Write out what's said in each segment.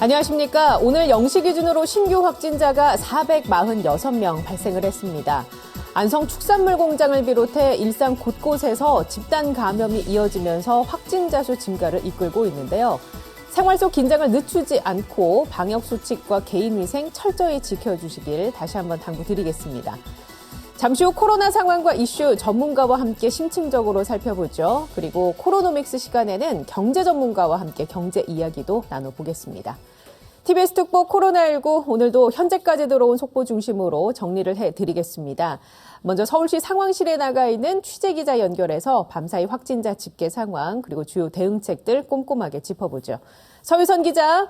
안녕하십니까. 오늘 0시 기준으로 신규 확진자가 446명 발생을 했습니다. 안성 축산물 공장을 비롯해 일상 곳곳에서 집단 감염이 이어지면서 확진자 수 증가를 이끌고 있는데요. 생활 속 긴장을 늦추지 않고 방역수칙과 개인위생 철저히 지켜주시길 다시 한번 당부드리겠습니다. 잠시 후 코로나 상황과 이슈 전문가와 함께 심층적으로 살펴보죠. 그리고 코로노믹스 시간에는 경제 전문가와 함께 경제 이야기도 나눠보겠습니다. TBS 특보 코로나19 오늘도 현재까지 들어온 속보 중심으로 정리를 해드리겠습니다. 먼저 서울시 상황실에 나가 있는 취재기자 연결해서 밤사이 확진자 집계 상황 그리고 주요 대응책들 꼼꼼하게 짚어보죠. 서유선 기자.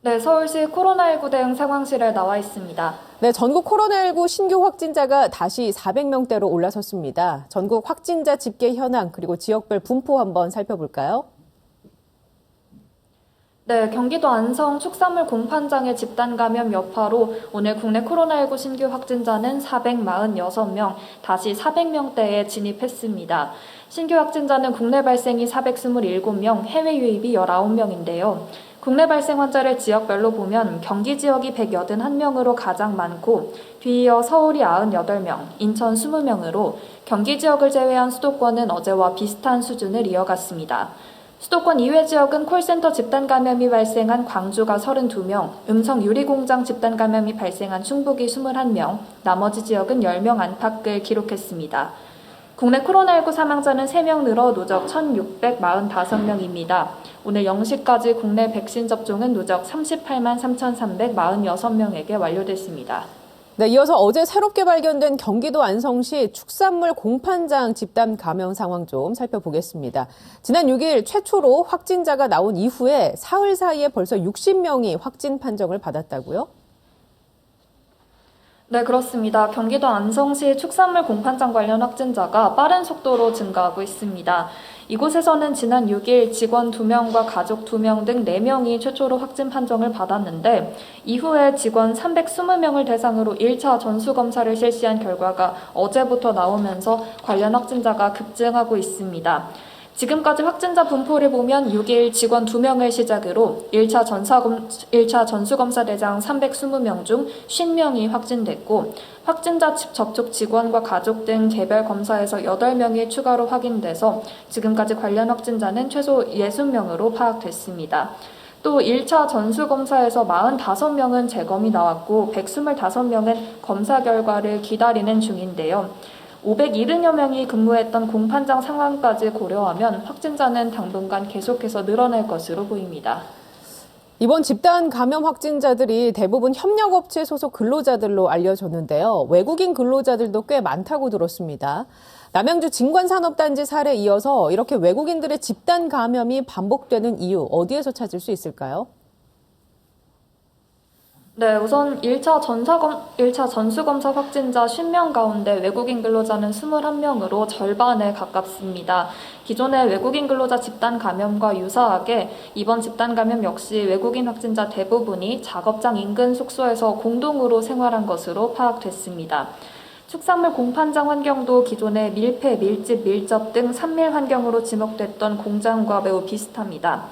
네, 서울시 코로나19 대응 상황실에 나와 있습니다. 네, 전국 코로나19 신규 확진자가 다시 400명대로 올라섰습니다. 전국 확진자 집계 현황 그리고 지역별 분포 한번 살펴볼까요? 네, 경기도 안성 축산물 공판장의 집단 감염 여파로 오늘 국내 코로나19 신규 확진자는 446명, 다시 400명대에 진입했습니다. 신규 확진자는 국내 발생이 427명, 해외 유입이 19명인데요. 국내 발생 환자를 지역별로 보면 경기 지역이 181명으로 가장 많고 뒤이어 서울이 98명, 인천 20명으로 경기 지역을 제외한 수도권은 어제와 비슷한 수준을 이어갔습니다. 수도권 이외 지역은 콜센터 집단 감염이 발생한 광주가 32명, 음성 유리공장 집단 감염이 발생한 충북이 21명, 나머지 지역은 10명 안팎을 기록했습니다. 국내 코로나19 사망자는 3명 늘어 누적 1,645명입니다. 오늘 0시까지 국내 백신 접종은 누적 38만 3,346명에게 완료됐습니다. 네, 이어서 어제 새롭게 발견된 경기도 안성시 축산물 공판장 집단 감염 상황 좀 살펴보겠습니다. 지난 6일 최초로 확진자가 나온 이후에 사흘 사이에 벌써 60명이 확진 판정을 받았다고요? 네, 그렇습니다. 경기도 안성시 축산물 공판장 관련 확진자가 빠른 속도로 증가하고 있습니다. 이곳에서는 지난 6일 직원 2명과 가족 2명 등 4명이 최초로 확진 판정을 받았는데 이후에 직원 320명을 대상으로 1차 전수검사를 실시한 결과가 어제부터 나오면서 관련 확진자가 급증하고 있습니다. 지금까지 확진자 분포를 보면 6일 직원 2명을 시작으로 1차 전수검사 대상 320명 중 50명이 확진됐고 확진자 접촉 직원과 가족 등 개별 검사에서 8명이 추가로 확인돼서 지금까지 관련 확진자는 최소 60명으로 파악됐습니다. 또 1차 전수검사에서 45명은 재검이 나왔고 125명은 검사 결과를 기다리는 중인데요. 570여 명이 근무했던 공판장 상황까지 고려하면 확진자는 당분간 계속해서 늘어날 것으로 보입니다. 이번 집단 감염 확진자들이 대부분 협력업체 소속 근로자들로 알려졌는데요. 외국인 근로자들도 꽤 많다고 들었습니다. 남양주 진관산업단지 사례에 이어서 이렇게 외국인들의 집단 감염이 반복되는 이유 어디에서 찾을 수 있을까요? 네, 우선 1차 전수검사 확진자 50명 가운데 외국인 근로자는 21명으로 절반에 가깝습니다. 기존의 외국인 근로자 집단 감염과 유사하게 이번 집단 감염 역시 외국인 확진자 대부분이 작업장 인근 숙소에서 공동으로 생활한 것으로 파악됐습니다. 축산물 공판장 환경도 기존의 밀폐, 밀집, 밀접 등 산밀 환경으로 지목됐던 공장과 매우 비슷합니다.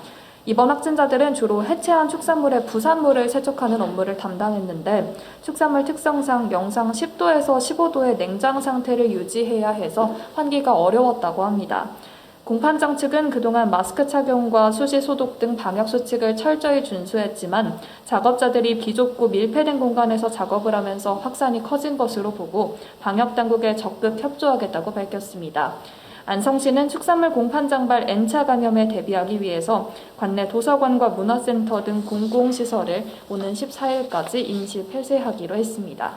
이번 확진자들은 주로 해체한 축산물의 부산물을 세척하는 업무를 담당했는데 축산물 특성상 영상 10도에서 15도의 냉장 상태를 유지해야 해서 환기가 어려웠다고 합니다. 공판장 측은 그동안 마스크 착용과 수시 소독 등 방역 수칙을 철저히 준수했지만 작업자들이 비좁고 밀폐된 공간에서 작업을 하면서 확산이 커진 것으로 보고 방역당국에 적극 협조하겠다고 밝혔습니다. 안성시는 축산물 공판장발 N차 감염에 대비하기 위해서 관내 도서관과 문화센터 등 공공시설을 오는 14일까지 임시 폐쇄하기로 했습니다.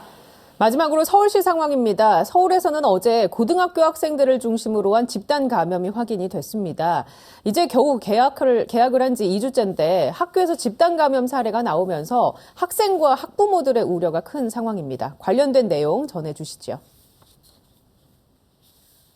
마지막으로 서울시 상황입니다. 서울에서는 어제 고등학교 학생들을 중심으로 한 집단 감염이 확인이 됐습니다. 이제 겨우 개학을 한 지 2주째인데 학교에서 집단 감염 사례가 나오면서 학생과 학부모들의 우려가 큰 상황입니다. 관련된 내용 전해주시죠.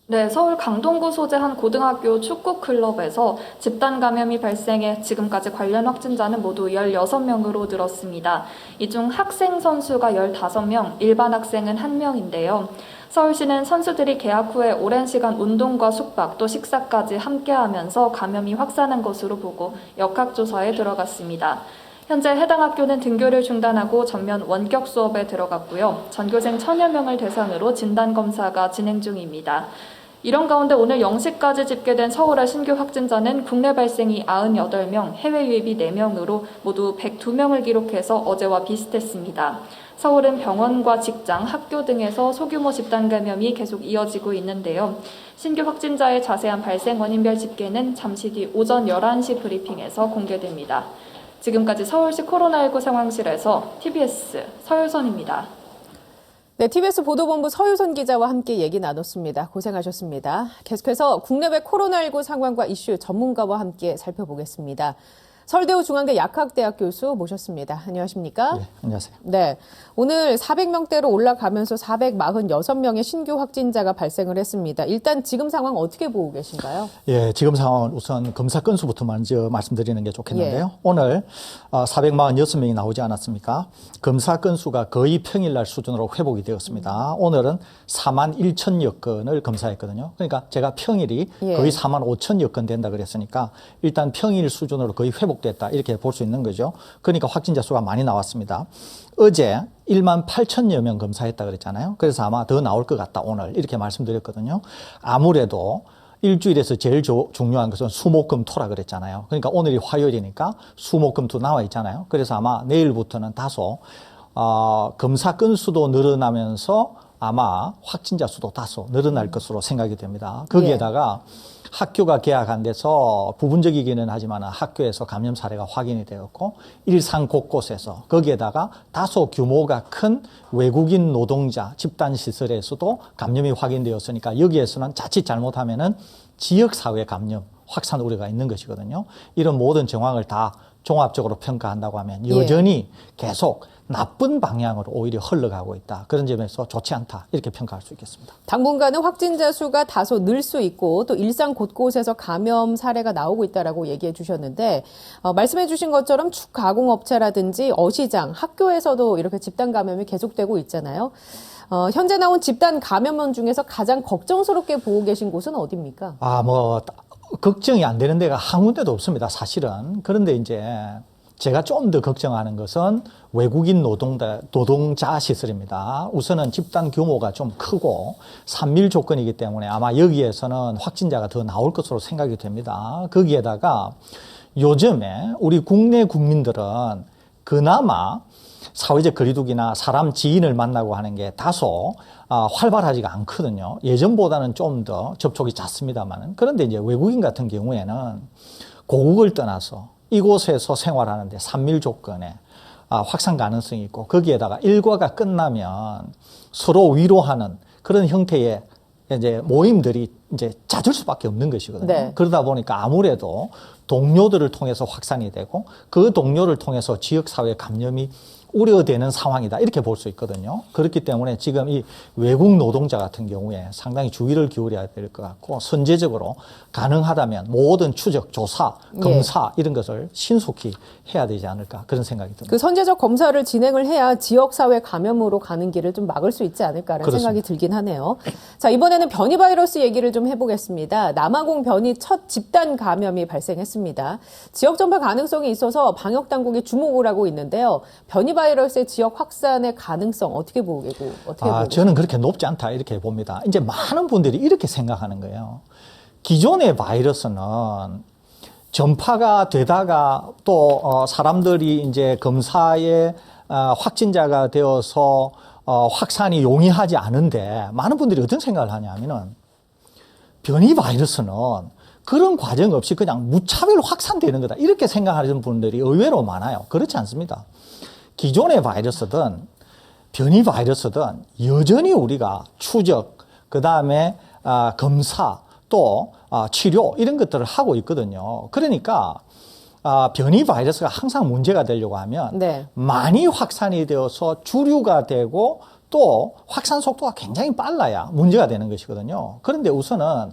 네, 서울 강동구 소재 한 고등학교 축구 클럽에서 집단 감염이 발생해 지금까지 관련 확진자는 모두 16명으로 늘었습니다. 이 중 학생 선수가 15명, 일반 학생은 1명인데요. 서울시는 선수들이 개학 후에 오랜 시간 운동과 숙박 또 식사까지 함께하면서 감염이 확산한 것으로 보고 역학조사에 들어갔습니다. 현재 해당 학교는 등교를 중단하고 전면 원격 수업에 들어갔고요. 전교생 1000여 명을 대상으로 진단검사가 진행 중입니다. 이런 가운데 오늘 0시까지 집계된 서울의 신규 확진자는 국내 발생이 98명, 해외 유입이 4명으로 모두 102명을 기록해서 어제와 비슷했습니다. 서울은 병원과 직장, 학교 등에서 소규모 집단 감염이 계속 이어지고 있는데요. 신규 확진자의 자세한 발생 원인별 집계는 잠시 뒤 오전 11시 브리핑에서 공개됩니다. 지금까지 서울시 코로나19 상황실에서 TBS 서유선입니다. 네, TBS 보도본부 서유선 기자와 함께 얘기 나눴습니다. 고생하셨습니다. 계속해서 국내외 코로나19 상황과 이슈 전문가와 함께 살펴보겠습니다. 서울대우 중앙대 약학대학 교수 모셨습니다. 안녕하십니까? 네, 안녕하세요. 네, 오늘 400명대로 올라가면서 446명의 신규 확진자가 발생을 했습니다. 일단 지금 상황 어떻게 보고 계신가요? 예, 지금 상황은 우선 검사 건수부터 먼저 말씀드리는 게 좋겠는데요. 예. 오늘 446명이 나오지 않았습니까? 검사 건수가 거의 평일날 수준으로 회복이 되었습니다. 오늘은 41,000여 건을 검사했거든요. 그러니까 제가 평일이 예. 거의 45,000여 건 된다 그랬으니까 일단 평일 수준으로 거의 회복됐다 이렇게 볼 수 있는 거죠. 그러니까 확진자 수가 많이 나왔습니다. 어제 18,000여 명 검사했다 그랬잖아요. 그래서 아마 더 나올 것 같다 오늘 이렇게 말씀드렸거든요. 아무래도 일주일에서 제일 중요한 것은 수목금토라 그랬잖아요. 그러니까 오늘이 화요일이니까 수목금토 나와 있잖아요. 그래서 아마 내일부터는 다소 검사 건수도 늘어나면서 아마 확진자 수도 다소 늘어날 것으로 생각이 됩니다. 거기에다가 학교가 개학한 데서 부분적이기는 하지만 학교에서 감염 사례가 확인이 되었고 일상 곳곳에서 거기에다가 다소 규모가 큰 외국인 노동자 집단시설에서도 감염이 확인되었으니까 여기에서는 자칫 잘못하면은 지역사회 감염 확산 우려가 있는 것이거든요. 이런 모든 정황을 다 종합적으로 평가한다고 하면 여전히 계속 나쁜 방향으로 오히려 흘러가고 있다. 그런 점에서 좋지 않다. 이렇게 평가할 수 있겠습니다. 당분간은 확진자 수가 다소 늘 수 있고 또 일상 곳곳에서 감염 사례가 나오고 있다라고 얘기해 주셨는데 말씀해 주신 것처럼 축가공업체라든지 어시장, 학교에서도 이렇게 집단 감염이 계속되고 있잖아요. 현재 나온 집단 감염원 중에서 가장 걱정스럽게 보고 계신 곳은 어디입니까? 걱정이 안 되는 데가 한 군데도 없습니다. 사실은. 그런데 이제 제가 좀 더 걱정하는 것은 외국인 노동자 시설입니다. 우선은 집단 규모가 좀 크고 산밀 조건이기 때문에 아마 여기에서는 확진자가 더 나올 것으로 생각이 됩니다. 거기에다가 요즘에 우리 국내 국민들은 그나마 사회적 거리두기나 사람 지인을 만나고 하는 게 다소 활발하지가 않거든요. 예전보다는 좀 더 접촉이 잦습니다만. 그런데 이제 외국인 같은 경우에는 고국을 떠나서 이곳에서 생활하는데 산밀 조건에 확산 가능성이 있고 거기에다가 일과가 끝나면 서로 위로하는 그런 형태의 이제 모임들이 이제 잦을 수밖에 없는 것이거든요. 네. 그러다 보니까 아무래도 동료들을 통해서 확산이 되고 그 동료를 통해서 지역사회 감염이 우려되는 상황이다. 이렇게 볼 수 있거든요. 그렇기 때문에 지금 이 외국 노동자 같은 경우에 상당히 주의를 기울여야 될 것 같고 선제적으로 가능하다면 모든 추적, 조사, 검사 이런 것을 신속히 해야 되지 않을까 그런 생각이 듭니다. 그 선제적 검사를 진행을 해야 지역사회 감염으로 가는 길을 좀 막을 수 있지 않을까라는 그렇습니다. 생각이 들긴 하네요. 자, 이번에는 변이 바이러스 얘기를 좀 해보겠습니다. 남아공 변이 첫 집단 감염이 발생했습니다. 지역 전파 가능성이 있어서 방역 당국이 주목을 하고 있는데요. 변이 바이러스의 지역 확산의 가능성 어떻게 보고 계세요? 저는 그렇게 높지 않다 이렇게 봅니다. 이제 많은 분들이 이렇게 생각하는 거예요. 기존의 바이러스는 전파가 되다가 또 사람들이 이제 검사에 확진자가 되어서 확산이 용이하지 않은데 많은 분들이 어떤 생각을 하냐면은 변이 바이러스는 그런 과정 없이 그냥 무차별 확산되는 거다 이렇게 생각하는 분들이 의외로 많아요. 그렇지 않습니다. 기존의 바이러스든 변이 바이러스든 여전히 우리가 추적, 그 다음에 검사, 또 치료 이런 것들을 하고 있거든요. 그러니까 변이 바이러스가 항상 문제가 되려고 하면 네. 많이 확산이 되어서 주류가 되고 또 확산 속도가 굉장히 빨라야 문제가 되는 것이거든요. 그런데 우선은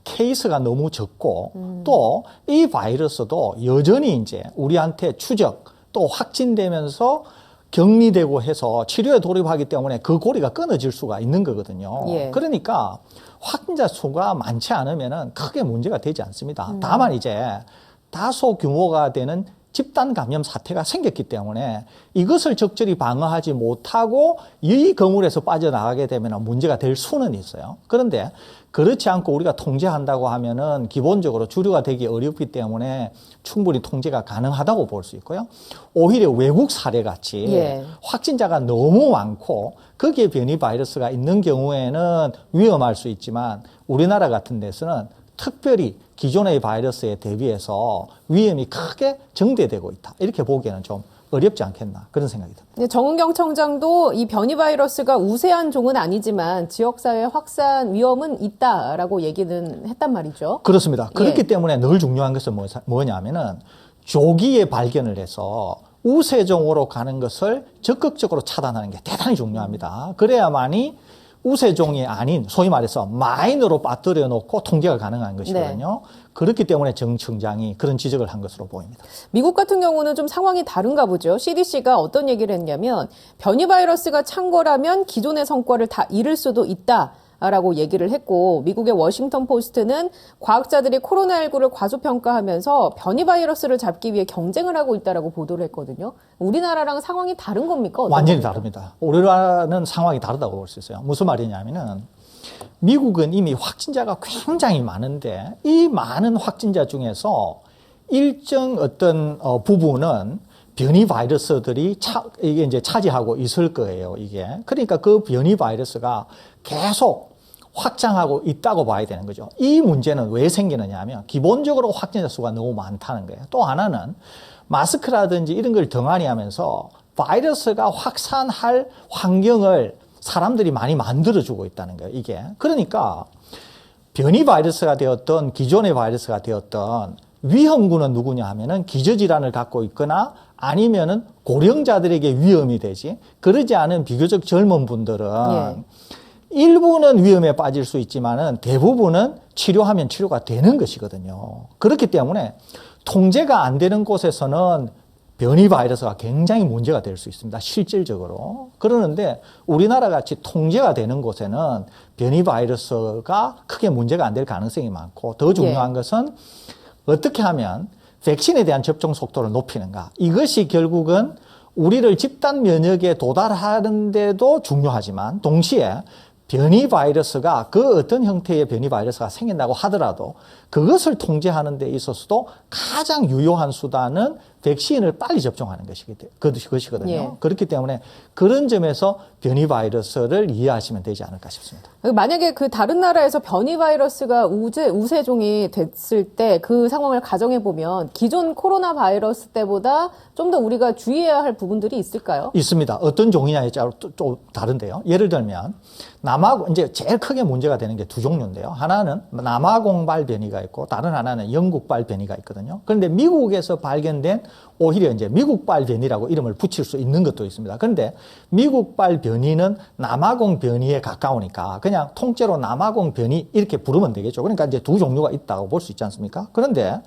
케이스가 너무 적고 또 이 바이러스도 여전히 이제 우리한테 추적 또 확진되면서 격리되고 해서 치료에 돌입하기 때문에 그 고리가 끊어질 수가 있는 거거든요. 예. 그러니까 확진자 수가 많지 않으면은 크게 문제가 되지 않습니다. 다만 이제 다소 규모가 되는 집단 감염 사태가 생겼기 때문에 이것을 적절히 방어하지 못하고 이 거물에서 빠져나가게 되면 문제가 될 수는 있어요. 그런데 그렇지 않고 우리가 통제한다고 하면은 기본적으로 주류가 되기 어렵기 때문에 충분히 통제가 가능하다고 볼 수 있고요. 오히려 외국 사례 같이 예. 확진자가 너무 많고 거기에 변이 바이러스가 있는 경우에는 위험할 수 있지만 우리나라 같은 데서는 특별히 기존의 바이러스에 대비해서 위험이 크게 정대되고 있다. 이렇게 보기에는 좀 어렵지 않겠나 그런 생각이 듭니다. 정은경 청장도 이 변이 바이러스가 우세한 종은 아니지만 지역사회 확산 위험은 있다라고 얘기는 했단 말이죠. 그렇습니다. 그렇기 예. 때문에 늘 중요한 것은 뭐냐면은 조기에 발견을 해서 우세종으로 가는 것을 적극적으로 차단하는 게 대단히 중요합니다. 그래야만이 우세종이 아닌 소위 말해서 마이너로 빠뜨려 놓고 통제가 가능한 것이거든요. 그렇기 때문에 정 청장이 그런 지적을 한 것으로 보입니다. 미국 같은 경우는 좀 상황이 다른가 보죠. CDC가 어떤 얘기를 했냐면 변이 바이러스가 찬 거라면 기존의 성과를 다 잃을 수도 있다라고 얘기를 했고 미국의 워싱턴 포스트는 과학자들이 코로나19를 과소평가하면서 변이 바이러스를 잡기 위해 경쟁을 하고 있다라고 보도를 했거든요. 우리나라랑 상황이 다른 겁니까? 완전히 겁니까? 다릅니다. 우리나라는 상황이 다르다고 볼 수 있어요. 무슨 말이냐면은 미국은 이미 확진자가 굉장히 많은데 이 많은 확진자 중에서 일정 어떤 부분은 변이 바이러스들이 이게 이제 차지하고 있을 거예요, 이게. 그러니까 그 변이 바이러스가 계속 확장하고 있다고 봐야 되는 거죠. 이 문제는 왜 생기느냐 하면 기본적으로 확진자 수가 너무 많다는 거예요. 또 하나는 마스크라든지 이런 걸 등한히 하면서 바이러스가 확산할 환경을 사람들이 많이 만들어주고 있다는 거예요, 이게. 그러니까 변이 바이러스가 되었던 기존의 바이러스가 되었던 위험군은 누구냐 하면은 기저질환을 갖고 있거나 아니면은 고령자들에게 위험이 되지. 그러지 않은 비교적 젊은 분들은 일부는 위험에 빠질 수 있지만은 대부분은 치료하면 치료가 되는 것이거든요. 그렇기 때문에 통제가 안 되는 곳에서는 변이 바이러스가 굉장히 문제가 될 수 있습니다. 실질적으로. 그러는데 우리나라 같이 통제가 되는 곳에는 변이 바이러스가 크게 문제가 안 될 가능성이 많고 더 중요한 것은 어떻게 하면 백신에 대한 접종 속도를 높이는가. 이것이 결국은 우리를 집단 면역에 도달하는 데도 중요하지만 동시에 변이 바이러스가 그 어떤 형태의 변이 바이러스가 생긴다고 하더라도 그것을 통제하는 데 있어서도 가장 유효한 수단은 백신을 빨리 접종하는 것이거든요. 예. 그렇기 때문에 그런 점에서 변이 바이러스를 이해하시면 되지 않을까 싶습니다. 만약에 그 다른 나라에서 변이 바이러스가 우세종이 됐을 때 그 상황을 가정해 보면 기존 코로나 바이러스 때보다 좀 더 우리가 주의해야 할 부분들이 있을까요? 있습니다. 어떤 종이냐에 따라 좀 다른데요. 예를 들면 이제 제일 크게 문제가 되는 게 두 종류인데요. 하나는 남아공발 변이가 있고 다른 하나는 영국발 변이가 있거든요. 그런데 미국에서 발견된 오히려 이제 미국발 변이라고 이름을 붙일 수 있는 것도 있습니다. 그런데 미국발 변이는 남아공 변이에 가까우니까 그냥 통째로 남아공 변이 이렇게 부르면 되겠죠. 그러니까 이제 두 종류가 있다고 볼 수 있지 않습니까? 그런데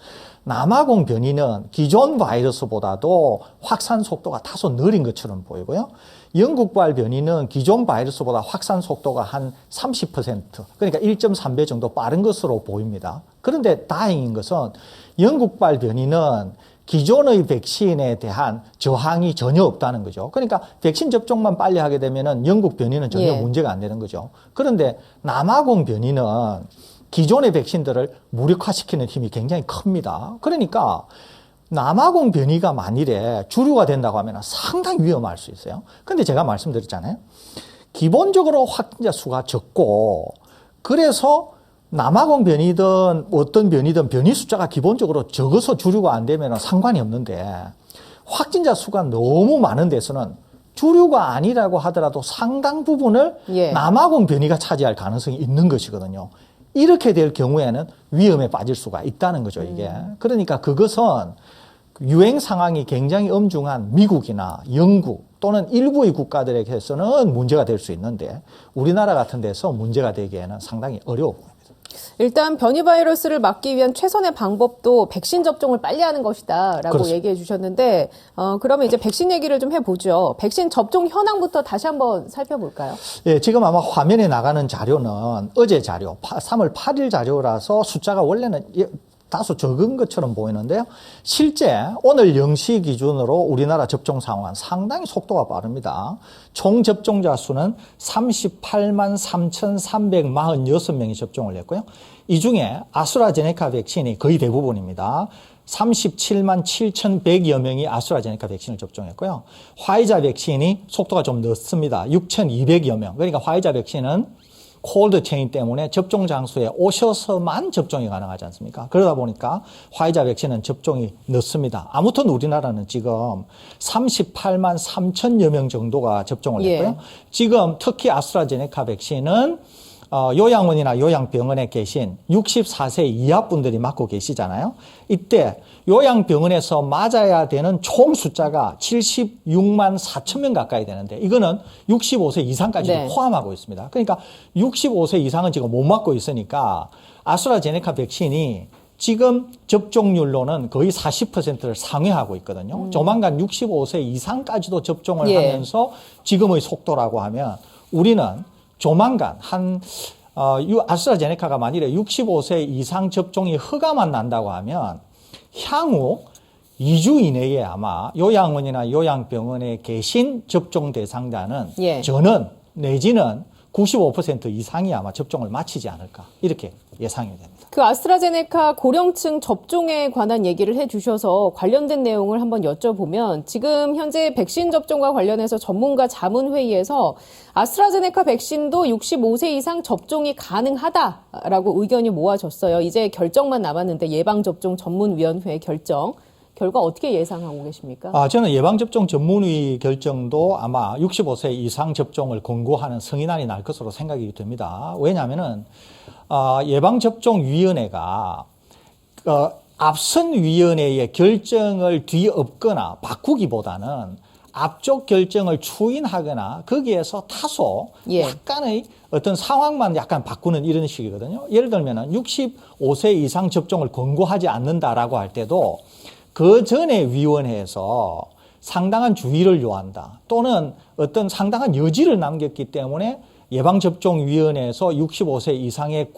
남아공 변이는 기존 바이러스보다도 확산 속도가 다소 느린 것처럼 보이고요. 영국발 변이는 기존 바이러스보다 확산 속도가 한 30%, 그러니까 1.3배 정도 빠른 것으로 보입니다. 그런데 다행인 것은 영국발 변이는 기존의 백신에 대한 저항이 전혀 없다는 거죠. 그러니까 백신 접종만 빨리 하게 되면은 영국 변이는 전혀 문제가 안 되는 거죠. 그런데 남아공 변이는 기존의 백신들을 무력화시키는 힘이 굉장히 큽니다. 그러니까 남아공 변이가 만일에 주류가 된다고 하면 상당히 위험할 수 있어요. 근데 제가 말씀드렸잖아요. 기본적으로 확진자 수가 적고 그래서 남아공 변이든 어떤 변이든 변이 숫자가 기본적으로 적어서 주류가 안 되면 상관이 없는데 확진자 수가 너무 많은 데서는 주류가 아니라고 하더라도 상당 부분을 남아공 변이가 차지할 가능성이 있는 것이거든요. 이렇게 될 경우에는 위험에 빠질 수가 있다는 거죠, 이게. 그러니까 그것은 유행 상황이 굉장히 엄중한 미국이나 영국 또는 일부의 국가들에게서는 문제가 될 수 있는데 우리나라 같은 데서 문제가 되기에는 상당히 어려워 보입니다. 일단 변이 바이러스를 막기 위한 최선의 방법도 백신 접종을 빨리 하는 것이다라고 그렇습니다. 얘기해 주셨는데 그러면 이제 백신 얘기를 좀 해보죠. 백신 접종 현황부터 다시 한번 살펴볼까요? 예, 지금 아마 화면에 나가는 자료는 어제 자료, 3월 8일 자료라서 숫자가 원래는 다소 적은 것처럼 보이는데요. 실제 오늘 0시 기준으로 우리나라 접종 상황은 상당히 속도가 빠릅니다. 총 접종자 수는 38만 3,346명이 접종을 했고요. 이 중에 아스트라제네카 백신이 거의 대부분입니다. 37만 7,100여 명이 아스트라제네카 백신을 접종했고요. 화이자 백신이 속도가 좀 늦습니다. 6,200여 명. 그러니까 화이자 백신은 콜드 체인 때문에 접종 장소에 오셔서만 접종이 가능하지 않습니까? 그러다 보니까 화이자 백신은 접종이 늦습니다. 아무튼 우리나라는 지금 38만 3천여 명 정도가 접종을 했고요. 예. 지금 특히 아스트라제네카 백신은 요양원이나 요양병원에 계신 64세 이하 분들이 맞고 계시잖아요. 이때 요양병원에서 맞아야 되는 총 숫자가 76만 4천 명 가까이 되는데 이거는 65세 이상까지도 네. 포함하고 있습니다. 그러니까 65세 이상은 지금 못 맞고 있으니까 아스트라제네카 백신이 지금 접종률로는 거의 40%를 상회하고 있거든요. 조만간 65세 이상까지도 접종을 예. 하면서 지금의 속도라고 하면 우리는 조만간 아스트라제네카가 만일에 65세 이상 접종이 허가만 난다고 하면 향후 2주 이내에 아마 요양원이나 요양병원에 계신 접종 대상자는 예. 전원 내지는 95% 이상이 아마 접종을 마치지 않을까 이렇게 예상이 됩니다. 그 아스트라제네카 고령층 접종에 관한 얘기를 해주셔서 관련된 내용을 한번 여쭤보면 지금 현재 백신 접종과 관련해서 전문가 자문회의에서 아스트라제네카 백신도 65세 이상 접종이 가능하다라고 의견이 모아졌어요. 이제 결정만 남았는데 예방접종 전문위원회 결정. 결과 어떻게 예상하고 계십니까? 저는 예방접종 전문위 결정도 아마 65세 이상 접종을 권고하는 성인안이 날 것으로 생각이 됩니다. 왜냐하면은 예방접종위원회가 앞선 위원회의 결정을 뒤엎거나 바꾸기보다는 앞쪽 결정을 추인하거나 거기에서 다소 예. 약간의 어떤 상황만 약간 바꾸는 이런 식이거든요. 예를 들면은 65세 이상 접종을 권고하지 않는다라고 할 때도 그 전에 위원회에서 상당한 주의를 요한다 또는 어떤 상당한 여지를 남겼기 때문에 예방접종위원회에서 65세 이상의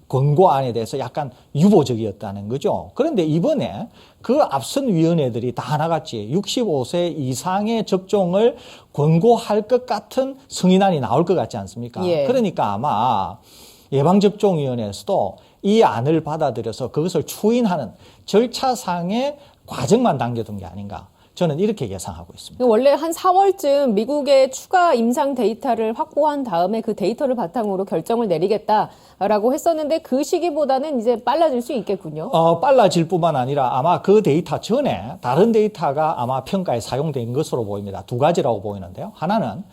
권고안에 대해서 약간 유보적이었다는 거죠. 그런데 이번에 그 앞선 위원회들이 다 하나같이 65세 이상의 접종을 권고할 것 같은 승인안이 나올 것 같지 않습니까? 예. 그러니까 아마 예방접종위원회에서도 이 안을 받아들여서 그것을 추인하는 절차상의 과정만 당겨둔 게 아닌가. 저는 이렇게 예상하고 있습니다. 원래 한 4월쯤 미국의 추가 임상 데이터를 확보한 다음에 그 데이터를 바탕으로 결정을 내리겠다라고 했었는데 그 시기보다는 이제 빨라질 수 있겠군요. 빨라질 뿐만 아니라 아마 그 데이터 전에 다른 데이터가 아마 평가에 사용된 것으로 보입니다. 두 가지라고 보이는데요. 하나는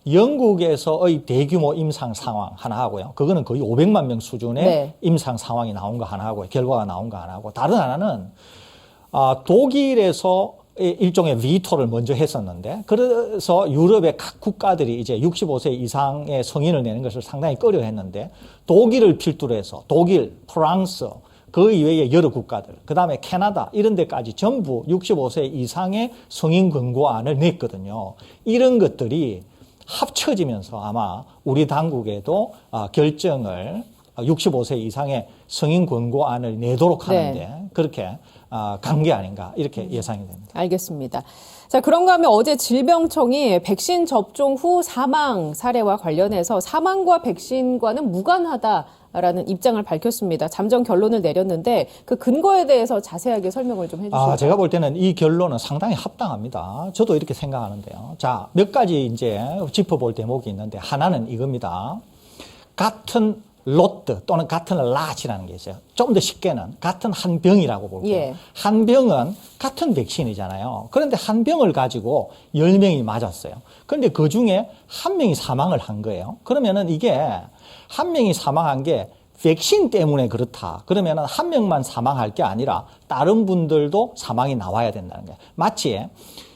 영국에서의 대규모 임상 상황 하나 하고요. 그거는 거의 500만 명 수준의 네. 임상 상황이 나온 거 하나 하고요. 결과가 나온 거 하나 하고 다른 하나는 독일에서 일종의 비토를 먼저 했었는데 그래서 유럽의 각 국가들이 이제 65세 이상의 성인을 내는 것을 상당히 꺼려 했는데 독일을 필두로 해서 독일, 프랑스, 그 이외의 여러 국가들, 그 다음에 캐나다 이런 데까지 전부 65세 이상의 성인 권고안을 냈거든요. 이런 것들이 합쳐지면서 아마 우리 당국에도 결정을 65세 이상의 성인 권고안을 내도록 하는데 네. 그렇게 간 게 아닌가 이렇게 예상이 됩니다. 알겠습니다. 자, 그런가 하면 어제 질병청이 백신 접종 후 사망 사례와 관련해서 사망과 백신과는 무관하다라는 입장을 밝혔습니다. 잠정 결론을 내렸는데 그 근거에 대해서 자세하게 설명을 좀 해주시죠. 제가 볼 때는 이 결론은 상당히 합당합니다. 저도 이렇게 생각하는데요. 자, 몇 가지 이제 짚어볼 대목이 있는데 하나는 이겁니다. 같은 로트 또는 같은 랏이라는 게 있어요. 좀 더 쉽게는 같은 한 병이라고 볼게요. 예. 한 병은 같은 백신이잖아요. 그런데 한 병을 가지고 10명이 맞았어요. 그런데 그 중에 한 명이 사망을 한 거예요. 그러면은 이게 한 명이 사망한 게 백신 때문에 그렇다. 그러면 한 명만 사망할 게 아니라 다른 분들도 사망이 나와야 된다는 거예요. 마치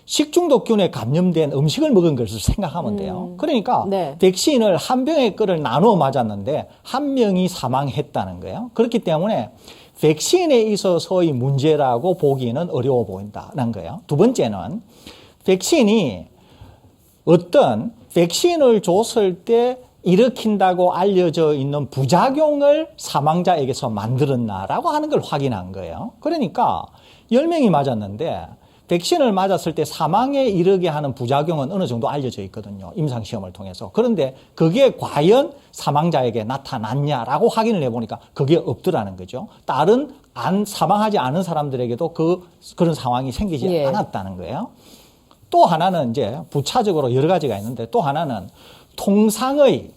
식중독균에 감염된 음식을 먹은 것을 생각하면 돼요. 그러니까 네. 백신을 한 병의 거를 나누어 맞았는데 한 명이 사망했다는 거예요. 그렇기 때문에 백신에 있어서의 문제라고 보기는 어려워 보인다는 거예요. 두 번째는 백신이 어떤 백신을 줬을 때 일으킨다고 알려져 있는 부작용을 사망자에게서 만들었나라고 하는 걸 확인한 거예요. 그러니까 10명이 맞았는데 백신을 맞았을 때 사망에 이르게 하는 부작용은 어느 정도 알려져 있거든요. 임상시험을 통해서. 그런데 그게 과연 사망자에게 나타났냐라고 확인을 해보니까 그게 없더라는 거죠. 다른 사망하지 않은 사람들에게도 그런 상황이 생기지 예. 않았다는 거예요. 또 하나는 이제 부차적으로 여러 가지가 있는데 또 하나는 통상의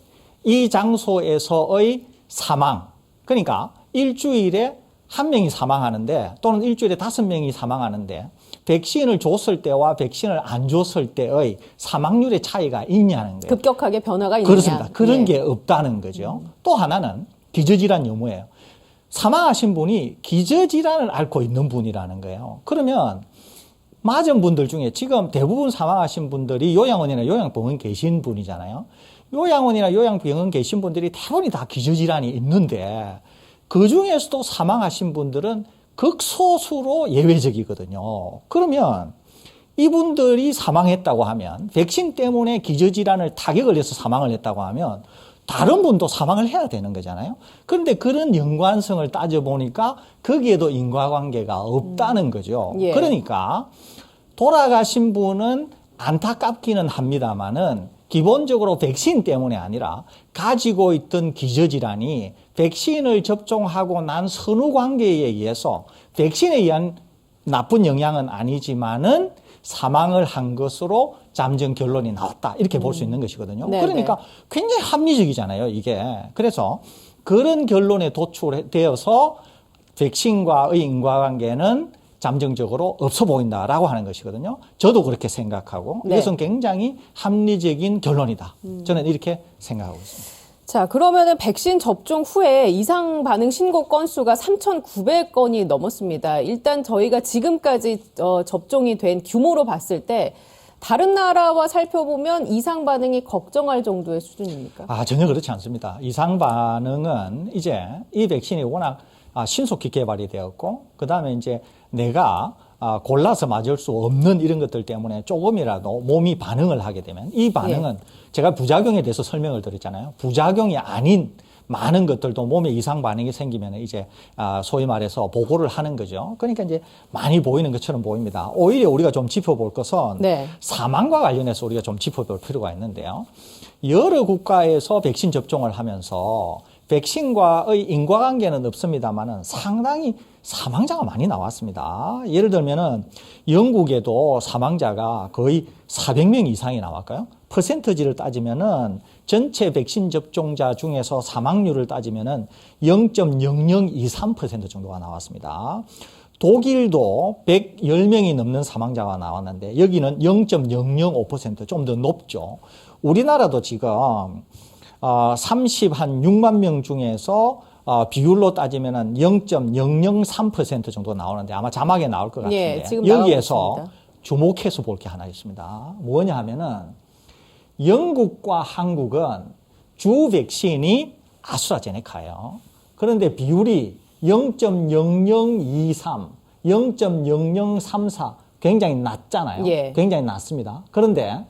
이 장소에서의 사망. 그러니까 일주일에 한 명이 사망하는데 또는 일주일에 5명이 사망하는데 백신을 줬을 때와 백신을 안 줬을 때의 사망률의 차이가 있냐는 거예요. 급격하게 변화가 있느냐. 그렇습니다. 그런 예. 게 없다는 거죠. 또 하나는 기저질환 유무예요. 사망하신 분이 기저질환을 앓고 있는 분이라는 거예요. 그러면 맞은 분들 중에 지금 대부분 사망하신 분들이 요양원이나 요양병원 계신 분이잖아요. 요양원이나 요양병원 계신 분들이 대부분이 다 기저질환이 있는데 그 중에서도 사망하신 분들은 극소수로 예외적이거든요. 그러면 이분들이 사망했다고 하면 백신 때문에 기저질환을 타격을 해서 사망을 했다고 하면 다른 분도 사망을 해야 되는 거잖아요. 그런데 그런 연관성을 따져보니까 거기에도 인과관계가 없다는 거죠. 예. 그러니까 돌아가신 분은 안타깝기는 합니다만은 기본적으로 백신 때문에 아니라 가지고 있던 기저질환이 백신을 접종하고 난 선후관계에 의해서 백신에 의한 나쁜 영향은 아니지만은 사망을 한 것으로 잠정 결론이 나왔다. 이렇게 볼 수 있는 것이거든요. 네네. 그러니까 굉장히 합리적이잖아요, 이게. 그래서 그런 결론에 도출되어서 백신과의 인과관계는 잠정적으로 없어 보인다라고 하는 것이거든요. 저도 그렇게 생각하고 네. 이것은 굉장히 합리적인 결론이다. 저는 이렇게 생각하고 있습니다. 자, 그러면은 백신 접종 후에 이상 반응 신고 건수가 3,900건이 넘었습니다. 일단 저희가 지금까지 접종이 된 규모로 봤을 때 다른 나라와 살펴보면 이상 반응이 걱정할 정도의 수준입니까? 전혀 그렇지 않습니다. 이상 반응은 이제 이 백신이 워낙 신속히 개발이 되었고, 그 다음에 이제 내가 골라서 맞을 수 없는 이런 것들 때문에 조금이라도 몸이 반응을 하게 되면 이 반응은 제가 부작용에 대해서 설명을 드렸잖아요. 부작용이 아닌 많은 것들도 몸에 이상 반응이 생기면 이제 소위 말해서 보고를 하는 거죠. 그러니까 이제 많이 보이는 것처럼 보입니다. 오히려 우리가 좀 짚어볼 것은 네. 사망과 관련해서 우리가 좀 짚어볼 필요가 있는데요. 여러 국가에서 백신 접종을 하면서 백신과의 인과관계는 없습니다만은 상당히 사망자가 많이 나왔습니다. 예를 들면은 영국에도 사망자가 거의 400명 이상이 나왔고요. 퍼센트지를 따지면은 전체 백신 접종자 중에서 사망률을 따지면은 0.0023% 정도가 나왔습니다. 독일도 110명이 넘는 사망자가 나왔는데 여기는 0.005% 좀 더 높죠. 우리나라도 지금 6만 명 중에서 비율로 따지면은 0.003% 정도 나오는데 아마 자막에 나올 것 같은데 지금 여기에서 나오고 있습니다. 주목해서 볼 게 하나 있습니다. 뭐냐 하면은 영국과 한국은 주 백신이 아스트라제네카예요. 그런데 비율이 0.0023, 0.0034 굉장히 낮잖아요. 예. 굉장히 낮습니다. 그런데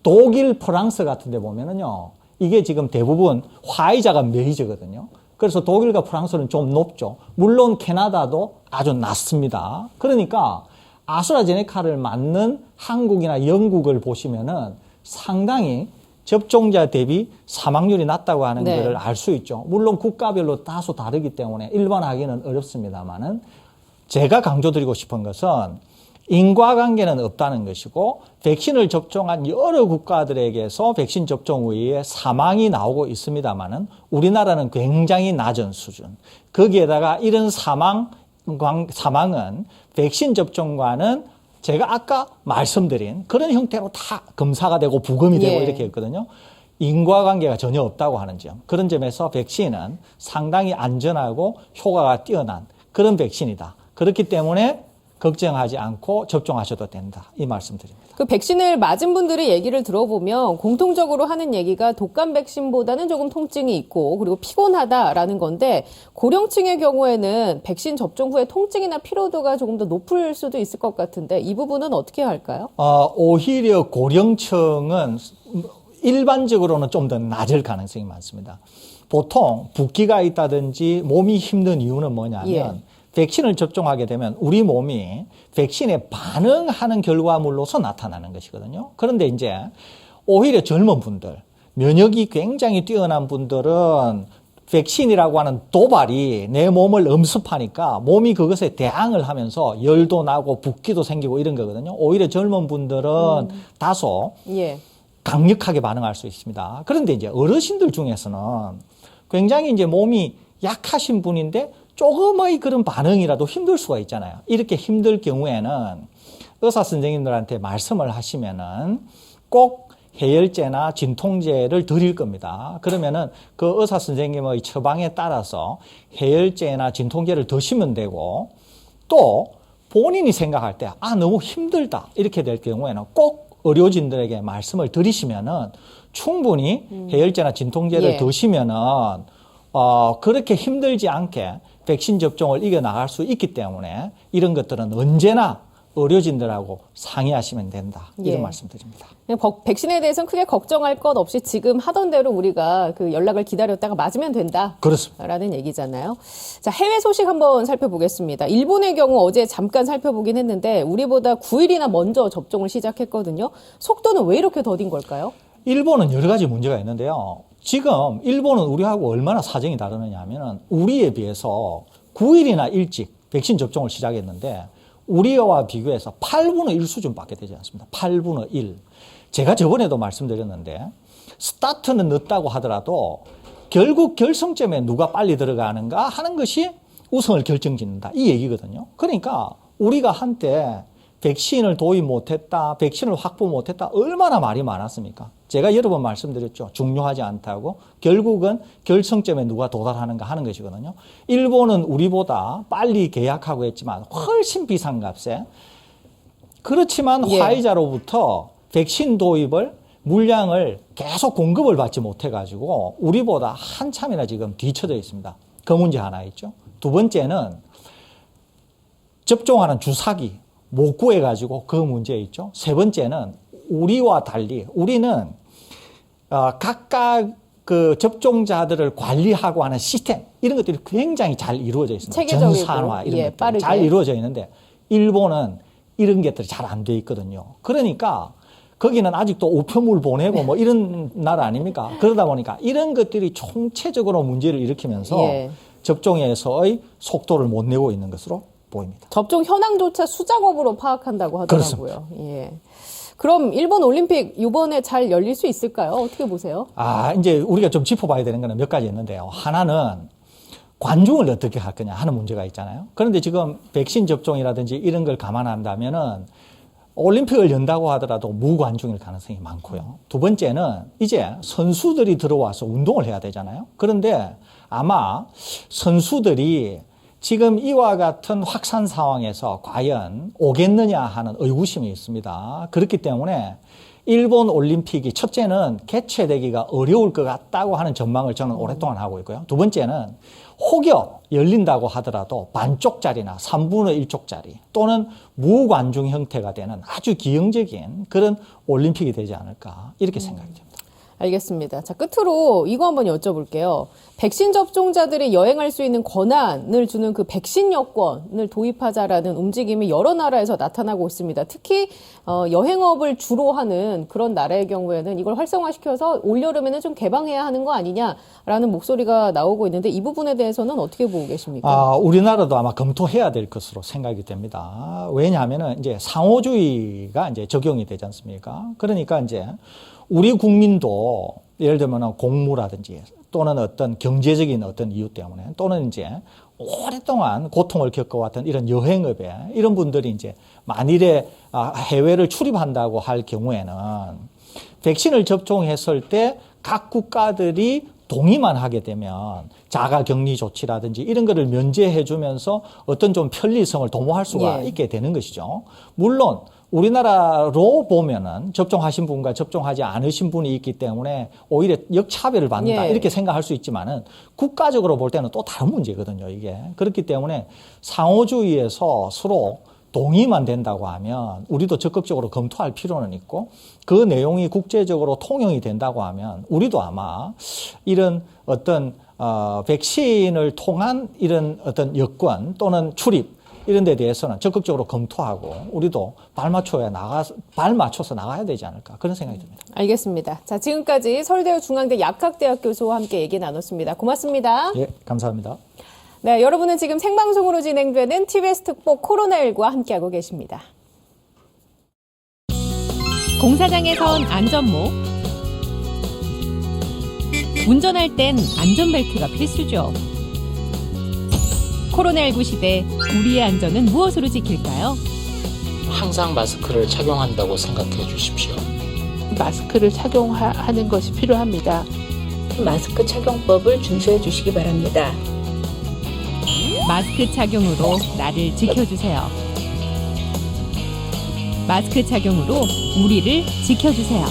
독일, 프랑스 같은 데 보면은요. 이게 지금 대부분 화이자가 메이저거든요. 그래서 독일과 프랑스는 좀 높죠. 물론 캐나다도 아주 낮습니다. 그러니까 아스트라제네카를 맞는 한국이나 영국을 보시면은 상당히 접종자 대비 사망률이 낮다고 하는 네. 것을 알 수 있죠. 물론 국가별로 다소 다르기 때문에 일반화하기는 어렵습니다만은 제가 강조드리고 싶은 것은 인과관계는 없다는 것이고 백신을 접종한 여러 국가들에게서 백신 접종 후에 사망이 나오고 있습니다만은 우리나라는 굉장히 낮은 수준. 거기에다가 이런 사망은 백신 접종과는 제가 아까 말씀드린 그런 형태로 다 검사가 되고 부검이 되고 예. 이렇게 했거든요. 인과관계가 전혀 없다고 하는 점. 그런 점에서 백신은 상당히 안전하고 효과가 뛰어난 그런 백신이다. 그렇기 때문에 걱정하지 않고 접종하셔도 된다. 이 말씀드립니다. 그 백신을 맞은 분들의 얘기를 들어보면 공통적으로 하는 얘기가 독감 백신보다는 조금 통증이 있고 그리고 피곤하다라는 건데 고령층의 경우에는 백신 접종 후에 통증이나 피로도가 조금 더 높을 수도 있을 것 같은데 이 부분은 어떻게 할까요? 오히려 고령층은 일반적으로는 좀 더 낮을 가능성이 많습니다. 보통 붓기가 있다든지 몸이 힘든 이유는 뭐냐면 백신을 접종하게 되면 우리 몸이 백신에 반응하는 결과물로서 나타나는 것이거든요. 그런데 이제 오히려 젊은 분들, 면역이 굉장히 뛰어난 분들은 백신이라고 하는 도발이 내 몸을 엄습하니까 몸이 그것에 대항을 하면서 열도 나고 붓기도 생기고 이런 거거든요. 오히려 젊은 분들은 다소 강력하게 반응할 수 있습니다. 그런데 이제 어르신들 중에서는 굉장히 이제 몸이 약하신 분인데 조금의 그런 반응이라도 힘들 수가 있잖아요. 이렇게 힘들 경우에는 의사 선생님들한테 말씀을 하시면은 꼭 해열제나 진통제를 드릴 겁니다. 그러면은 그 의사 선생님의 처방에 따라서 해열제나 진통제를 드시면 되고 또 본인이 생각할 때 너무 힘들다 이렇게 될 경우에는 꼭 의료진들에게 말씀을 드리시면은 충분히 해열제나 진통제를 드시면은 그렇게 힘들지 않게 백신 접종을 이겨나갈 수 있기 때문에 이런 것들은 언제나 의료진들하고 상의하시면 된다. 이런 말씀드립니다. 백신에 대해서는 크게 걱정할 것 없이 지금 하던 대로 우리가 그 연락을 기다렸다가 맞으면 된다. 그렇습니다. 라는 얘기잖아요. 자, 해외 소식 한번 살펴보겠습니다. 일본의 경우 어제 잠깐 살펴보긴 했는데 우리보다 9일이나 먼저 접종을 시작했거든요. 속도는 왜 이렇게 더딘 걸까요? 일본은 여러 가지 문제가 있는데요. 지금 일본은 우리하고 얼마나 사정이 다르느냐 하면은 우리에 비해서 9일이나 일찍 백신 접종을 시작했는데 우리와 비교해서 8분의 1 수준밖에 되지 않습니다. 8분의 1. 제가 저번에도 말씀드렸는데 스타트는 늦다고 하더라도 결국 결승점에 누가 빨리 들어가는가 하는 것이 우승을 결정짓는다. 이 얘기거든요. 그러니까 우리가 한때 백신을 도입 못했다, 백신을 확보 못했다, 얼마나 말이 많았습니까? 제가 여러 번 말씀드렸죠. 중요하지 않다고. 결국은 결승점에 누가 도달하는가 하는 것이거든요. 일본은 우리보다 빨리 계약하고 했지만 훨씬 비싼 값에. 그렇지만 화이자로부터 백신 도입을 물량을 계속 공급을 받지 못해가지고 우리보다 한참이나 지금 뒤쳐져 있습니다. 그 문제 하나 있죠. 두 번째는 접종하는 주사기 못 구해가지고 그 문제 있죠. 세 번째는 우리와 달리 우리는 각각 그 접종자들을 관리하고 하는 시스템 이런 것들이 굉장히 잘 이루어져 있습니다. 체계적이고, 전산화 이런 것들이 빠르게. 잘 이루어져 있는데 일본은 이런 것들이 잘 안 돼 있거든요. 그러니까 거기는 아직도 우편물 보내고 뭐 이런 나라 아닙니까? 그러다 보니까 이런 것들이 총체적으로 문제를 일으키면서 접종에서의 속도를 못 내고 있는 것으로 보입니다. 접종 현황조차 수작업으로 파악한다고 하더라고요. 그럼 일본 올림픽 이번에 잘 열릴 수 있을까요? 어떻게 보세요? 이제 우리가 좀 짚어봐야 되는 거는 몇 가지 있는데요. 하나는 관중을 어떻게 할 거냐 하는 문제가 있잖아요. 그런데 지금 백신 접종이라든지 이런 걸 감안한다면은 올림픽을 연다고 하더라도 무관중일 가능성이 많고요. 두 번째는 이제 선수들이 들어와서 운동을 해야 되잖아요. 그런데 아마 선수들이 지금 이와 같은 확산 상황에서 과연 오겠느냐 하는 의구심이 있습니다. 그렇기 때문에 일본 올림픽이 첫째는 개최되기가 어려울 것 같다고 하는 전망을 저는 오랫동안 하고 있고요. 두 번째는 혹여 열린다고 하더라도 반쪽짜리나 3분의 1쪽짜리 또는 무관중 형태가 되는 아주 기형적인 그런 올림픽이 되지 않을까 이렇게 생각이 됩니다. 알겠습니다. 자, 끝으로 이거 한번 여쭤볼게요. 백신 접종자들이 여행할 수 있는 권한을 주는 그 백신 여권을 도입하자라는 움직임이 여러 나라에서 나타나고 있습니다. 특히 여행업을 주로 하는 그런 나라의 경우에는 이걸 활성화시켜서 올여름에는 좀 개방해야 하는 거 아니냐라는 목소리가 나오고 있는데 이 부분에 대해서는 어떻게 보고 계십니까? 우리나라도 아마 검토해야 될 것으로 생각이 됩니다. 왜냐하면은 이제 상호주의가 이제 적용이 되지 않습니까? 그러니까 이제 우리 국민도 예를 들면 공무라든지 또는 어떤 경제적인 어떤 이유 때문에 또는 이제 오랫동안 고통을 겪어왔던 이런 여행업에 이런 분들이 이제 만일에 해외를 출입한다고 할 경우에는 백신을 접종했을 때 각 국가들이 동의만 하게 되면 자가 격리 조치라든지 이런 거를 면제해 주면서 어떤 좀 편리성을 도모할 수가 예. 있게 되는 것이죠. 물론 우리나라로 보면은 접종하신 분과 접종하지 않으신 분이 있기 때문에 오히려 역차별을 받는다 예. 이렇게 생각할 수 있지만은 국가적으로 볼 때는 또 다른 문제거든요, 이게. 그렇기 때문에 상호주의에서 서로 동의만 된다고 하면 우리도 적극적으로 검토할 필요는 있고 그 내용이 국제적으로 통용이 된다고 하면 우리도 아마 이런 어떤 백신을 통한 이런 어떤 여건 또는 출입 이런 데 대해서는 적극적으로 검토하고 우리도 발 맞춰서 나가야 되지 않을까 그런 생각이 듭니다. 알겠습니다. 자, 지금까지 서울대유 중앙대 약학대학 교수와 함께 얘기 나눴습니다. 고맙습니다. 예, 감사합니다. 네, 여러분은 지금 생방송으로 진행되는 TBS 특보 코로나19와 함께하고 계십니다. 공사장에선 안전모, 운전할 땐 안전벨트가 필수죠. 코로나19 시대 우리의 안전은 무엇으로 지킬까요? 항상 마스크를 착용한다고 생각해 주십시오. 마스크를 착용하는 것이 필요합니다. 마스크 착용법을 준수해 주시기 바랍니다. 마스크 착용으로 나를 지켜주세요. 마스크 착용으로 우리를 지켜주세요.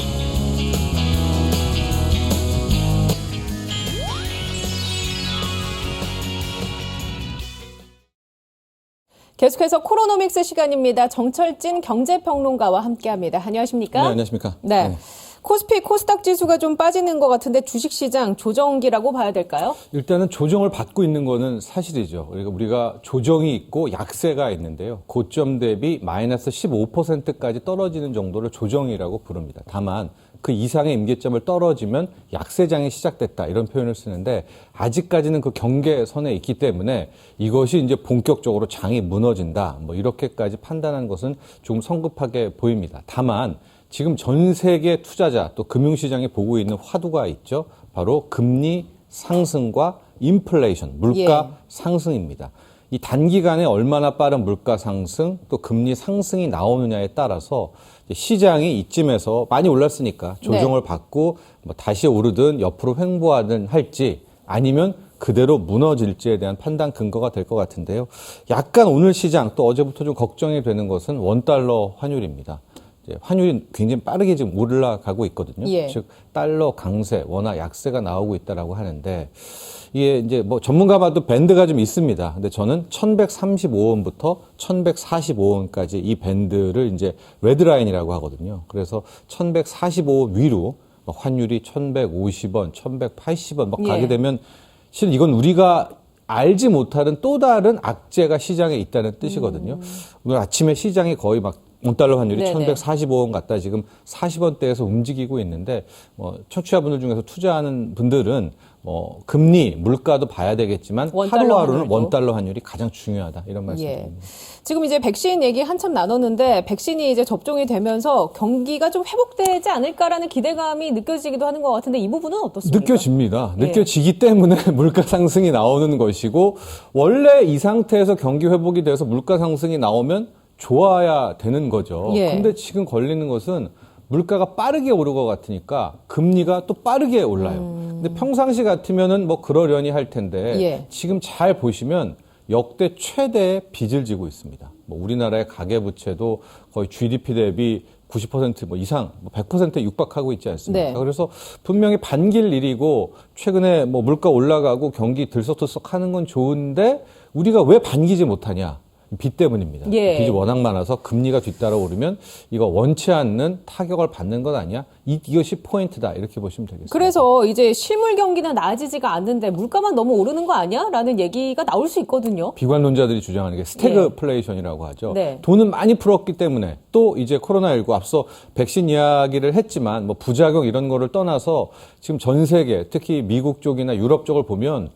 계속해서 코로노믹스 시간입니다. 정철진 경제평론가와 함께합니다. 안녕하십니까? 네, 안녕하십니까? 네. 코스피, 코스닥 지수가 좀 빠지는 것 같은데 주식시장 조정기라고 봐야 될까요? 일단은 조정을 받고 있는 거는 사실이죠. 그러니까 우리가 조정이 있고 약세가 있는데요. 고점 대비 마이너스 15%까지 떨어지는 정도를 조정이라고 부릅니다. 다만 그 이상의 임계점을 떨어지면 약세장이 시작됐다 이런 표현을 쓰는데 아직까지는 그 경계선에 있기 때문에 이것이 이제 본격적으로 장이 무너진다 뭐 이렇게까지 판단하는 것은 조금 성급하게 보입니다. 다만 지금 전 세계 투자자 또 금융시장이 보고 있는 화두가 있죠. 바로 금리 상승과 인플레이션, 물가 상승입니다. 이 단기간에 얼마나 빠른 물가 상승 또 금리 상승이 나오느냐에 따라서 시장이 이쯤에서 많이 올랐으니까 조정을 받고 뭐 다시 오르든 옆으로 횡보하든 할지 아니면 그대로 무너질지에 대한 판단 근거가 될 것 같은데요. 약간 오늘 시장 또 어제부터 좀 걱정이 되는 것은 원달러 환율입니다. 환율이 굉장히 빠르게 지금 올라가고 있거든요. 예. 즉 달러 강세, 원화 약세가 나오고 있다라고 하는데 이게 이제 뭐 전문가마도 밴드가 좀 있습니다. 근데 저는 1135원부터 1145원까지 이 밴드를 이제 레드라인이라고 하거든요. 그래서 1145원 위로 환율이 1150원, 1180원 막 가게 되면 실은 이건 우리가 알지 못하는 또 다른 악재가 시장에 있다는 뜻이거든요. 오늘 아침에 시장이 거의 막 원달러 환율이 네네. 1145원 갔다 지금 40원대에서 움직이고 있는데 청취자분들 중에서 투자하는 분들은 금리, 물가도 봐야 되겠지만 하루하루는 환율도. 원달러 환율이 가장 중요하다 이런 말씀드립니다. 지금 이제 백신 얘기 한참 나눴는데 백신이 이제 접종이 되면서 경기가 좀 회복되지 않을까라는 기대감이 느껴지기도 하는 것 같은데 이 부분은 어떻습니까? 느껴집니다. 예. 느껴지기 때문에 물가 상승이 나오는 것이고 원래 이 상태에서 경기 회복이 돼서 물가 상승이 나오면 좋아야 되는 거죠. 예. 근데 지금 걸리는 것은 물가가 빠르게 오를 것 같으니까 금리가 또 빠르게 올라요. 근데 평상시 같으면은 뭐 그러려니 할 텐데 예. 지금 잘 보시면 역대 최대의 빚을 지고 있습니다. 뭐 우리나라의 가계부채도 거의 GDP 대비 90% 이상, 100%에 육박하고 있지 않습니까? 네. 그래서 분명히 반길 일이고 최근에 뭐 물가 올라가고 경기 들썩들썩 하는 건 좋은데 우리가 왜 반기지 못하냐? 빚 때문입니다. 예. 빚이 워낙 많아서 금리가 뒤따라 오르면 이거 원치 않는 타격을 받는 것 아니야? 이것이 포인트다. 이렇게 보시면 되겠습니다. 그래서 이제 실물 경기는 나아지지가 않는데 물가만 너무 오르는 거 아니야? 라는 얘기가 나올 수 있거든요. 비관론자들이 주장하는 게 스태그플레이션이라고 하죠. 네. 돈은 많이 풀었기 때문에 또 이제 코로나19 앞서 백신 이야기를 했지만 뭐 부작용 이런 거를 떠나서 지금 전 세계 특히 미국 쪽이나 유럽 쪽을 보면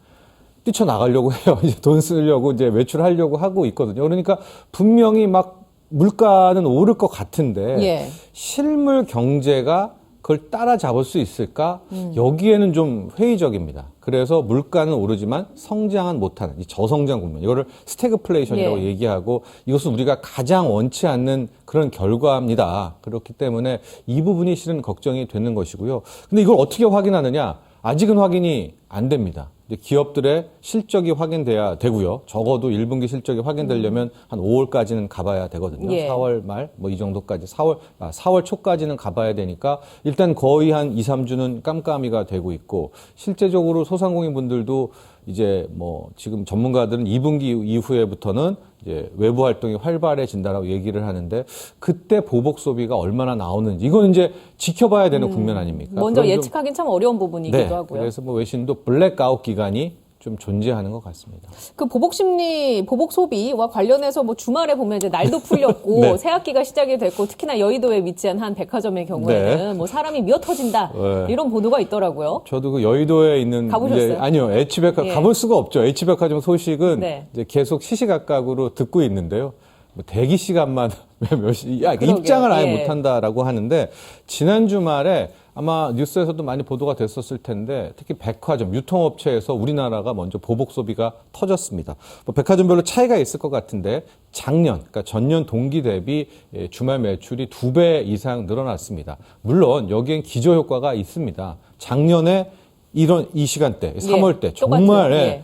뛰쳐나가려고 해요. 이제 돈 쓰려고 이제 외출하려고 하고 있거든요. 그러니까 분명히 막 물가는 오를 것 같은데 예. 실물 경제가 그걸 따라잡을 수 있을까? 여기에는 좀 회의적입니다. 그래서 물가는 오르지만 성장은 못하는 이 저성장 국면, 이거를 스태그플레이션이라고 예. 얘기하고 이것은 우리가 가장 원치 않는 그런 결과입니다. 그렇기 때문에 이 부분이 실은 걱정이 되는 것이고요. 근데 이걸 어떻게 확인하느냐? 아직은 확인이 안 됩니다. 이제 기업들의 실적이 확인돼야 되고요. 적어도 1분기 실적이 확인되려면 한 5월까지는 가봐야 되거든요. 예. 4월 말 뭐 이 정도까지 4월 초까지는 가봐야 되니까 일단 거의 한 2, 3주는 깜깜이가 되고 있고 실제적으로 소상공인 분들도 이제 뭐 지금 전문가들은 2분기 이후에부터는 이제 외부 활동이 활발해진다라고 얘기를 하는데 그때 보복 소비가 얼마나 나오는지 이건 이제 지켜봐야 되는 국면 아닙니까? 먼저 그런 좀- 예측하기는 참 어려운 부분이기도 네, 하고요. 그래서 뭐 외신도 블랙아웃 기간이 좀 존재하는 것 같습니다. 그 보복 심리, 보복 소비와 관련해서 뭐 주말에 보면 이제 날도 풀렸고 네. 새 학기가 시작이 됐고 특히나 여의도에 위치한 한 백화점의 경우에는 네. 뭐 사람이 미어 터진다 네. 이런 보도가 있더라고요. 저도 그 여의도에 있는 가보셨어요? 이제 아니요 H백화 예. 가볼 수가 없죠. H백화점 소식은 네. 이제 계속 시시각각으로 듣고 있는데요. 뭐 대기 시간만 몇 시, 그러게요. 입장을 아예 예. 못한다라고 하는데 지난 주말에 아마 뉴스에서도 많이 보도가 됐었을 텐데 특히 백화점, 유통업체에서 우리나라가 먼저 보복 소비가 터졌습니다. 뭐 백화점별로 차이가 있을 것 같은데 작년, 그러니까 전년 동기 대비 주말 매출이 2배 이상 늘어났습니다. 물론 여기엔 기저 효과가 있습니다. 작년에 이 시간대, 3월 때 똑같아요. 정말 예.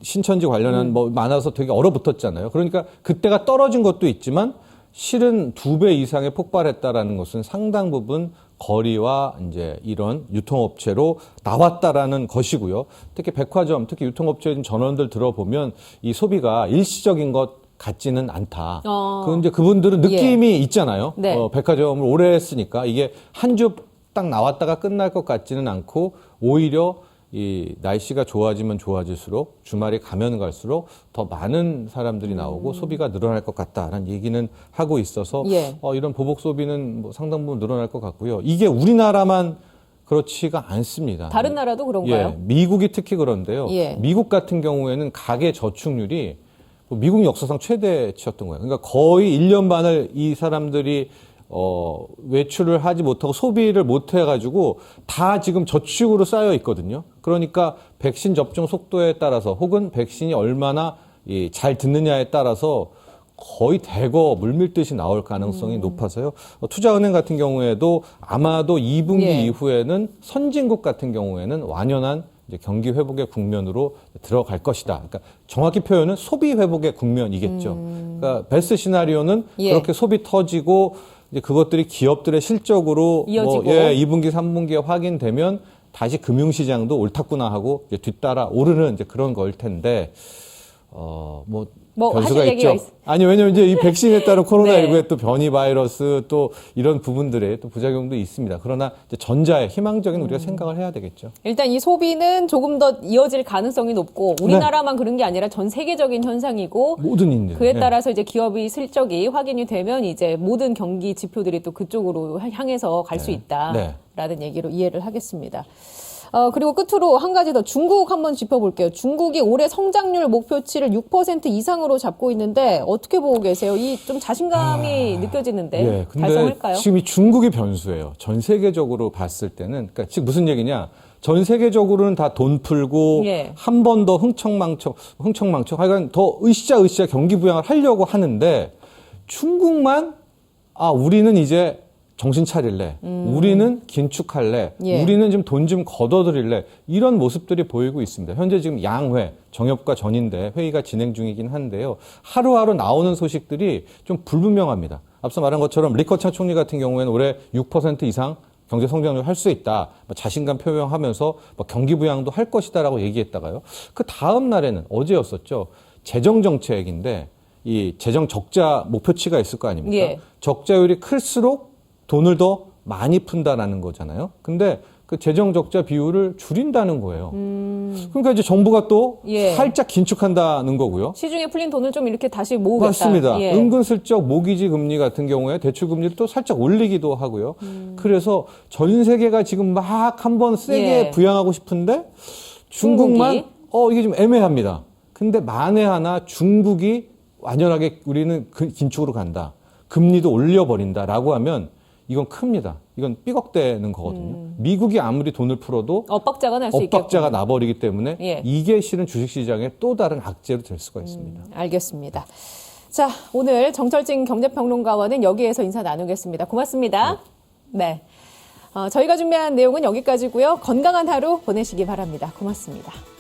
신천지 관련한 뭐 많아서 되게 얼어붙었잖아요. 그러니까 그때가 떨어진 것도 있지만 실은 2배 이상의 폭발했다라는 것은 상당 부분 거리와 이제 이런 유통업체로 나왔다라는 것이고요. 특히 백화점, 특히 유통업체 전원들 들어보면 이 소비가 일시적인 것 같지는 않다. 그 이제 그분들은 느낌이 있잖아요. 네. 백화점을 오래 했으니까 이게 한 주 딱 나왔다가 끝날 것 같지는 않고 오히려 이 날씨가 좋아지면 좋아질수록 주말이 가면 갈수록 더 많은 사람들이 나오고 소비가 늘어날 것 같다라는 얘기는 하고 있어서 예. 이런 보복 소비는 뭐 상당 부분 늘어날 것 같고요. 이게 우리나라만 그렇지가 않습니다. 다른 나라도 그런가요? 예, 미국이 특히 그런데요. 예. 미국 같은 경우에는 가계 저축률이 미국 역사상 최대치였던 거예요. 그러니까 거의 1년 반을 이 사람들이 외출을 하지 못하고 소비를 못 해가지고 다 지금 저축으로 쌓여 있거든요. 그러니까 백신 접종 속도에 따라서 혹은 백신이 얼마나 잘 듣느냐에 따라서 거의 대거 물밀듯이 나올 가능성이 높아서요. 투자은행 같은 경우에도 아마도 2분기 예. 이후에는 선진국 같은 경우에는 완연한 이제 경기 회복의 국면으로 들어갈 것이다. 그러니까 정확히 표현은 소비 회복의 국면이겠죠. 그러니까 베스트 시나리오는 예. 그렇게 소비 터지고 이제 그것들이 기업들의 실적으로 이어지고. 2분기, 3분기에 확인되면 다시 금융시장도 옳았구나 하고 이제 뒤따라 오르는 이제 그런 걸 텐데 뭐 변수가 하실 얘기가 있죠. 아니 왜냐면 이제 이 백신에 따른 코로나19에 네. 또 변이 바이러스 또 이런 부분들의 또 부작용도 있습니다. 그러나 이제 전자의 희망적인 우리가 생각을 해야 되겠죠. 일단 이 소비는 조금 더 이어질 가능성이 높고 우리나라만 그런 게 아니라 전 세계적인 현상이고 모든 인들. 그에 따라서 이제 기업의 실적이 확인이 되면 이제 모든 경기 지표들이 또 그쪽으로 향해서 갈 수 있다라는 얘기로 이해를 하겠습니다. 그리고 끝으로 한 가지 더 중국 한번 짚어볼게요. 중국이 올해 성장률 목표치를 6% 이상으로 잡고 있는데 어떻게 보고 계세요? 이 좀 자신감이 느껴지는데 예, 근데 달성할까요? 지금 이 중국이 변수예요. 전 세계적으로 봤을 때는 그러니까 지금 무슨 얘기냐? 전 세계적으로는 다 돈 풀고 예. 한 번 더 흥청망청 하여간 더 으쌰으쌰 경기 부양을 하려고 하는데 중국만 우리는 이제 정신 차릴래. 우리는 긴축할래. 예. 우리는 지금 돈 좀 걷어들일래. 이런 모습들이 보이고 있습니다. 현재 지금 양회, 정협과 전인대 회의가 진행 중이긴 한데요. 하루하루 나오는 소식들이 좀 불분명합니다. 앞서 말한 것처럼 리커창 총리 같은 경우에는 올해 6% 이상 경제 성장률 할 수 있다. 자신감 표명하면서 경기 부양도 할 것이다라고 얘기했다가요. 그 다음 날에는 어제였었죠. 재정 정책인데 이 재정 적자 목표치가 있을 거 아닙니까? 예. 적자율이 클수록 돈을 더 많이 푼다라는 거잖아요. 근데 그 재정 적자 비율을 줄인다는 거예요. 그러니까 이제 정부가 또 예. 살짝 긴축한다는 거고요. 시중에 풀린 돈을 좀 이렇게 다시 모으겠다. 맞습니다. 예. 은근슬쩍 모기지 금리 같은 경우에 대출 금리를 또 살짝 올리기도 하고요. 그래서 전 세계가 지금 막 한번 세게 예. 부양하고 싶은데 중국만 이게 좀 애매합니다. 근데 만에 하나 중국이 완연하게 우리는 긴축으로 간다. 금리도 올려버린다라고 하면 이건 큽니다. 이건 삐걱대는 거거든요. 미국이 아무리 돈을 풀어도 엇박자가 날 수 있겠군요. 엇박자가 나버리기 때문에 예. 이게 실은 주식시장의 또 다른 악재로 될 수가 있습니다. 알겠습니다. 자, 오늘 정철진 경제평론가와는 여기에서 인사 나누겠습니다. 고맙습니다. 네. 저희가 준비한 내용은 여기까지고요. 건강한 하루 보내시기 바랍니다. 고맙습니다.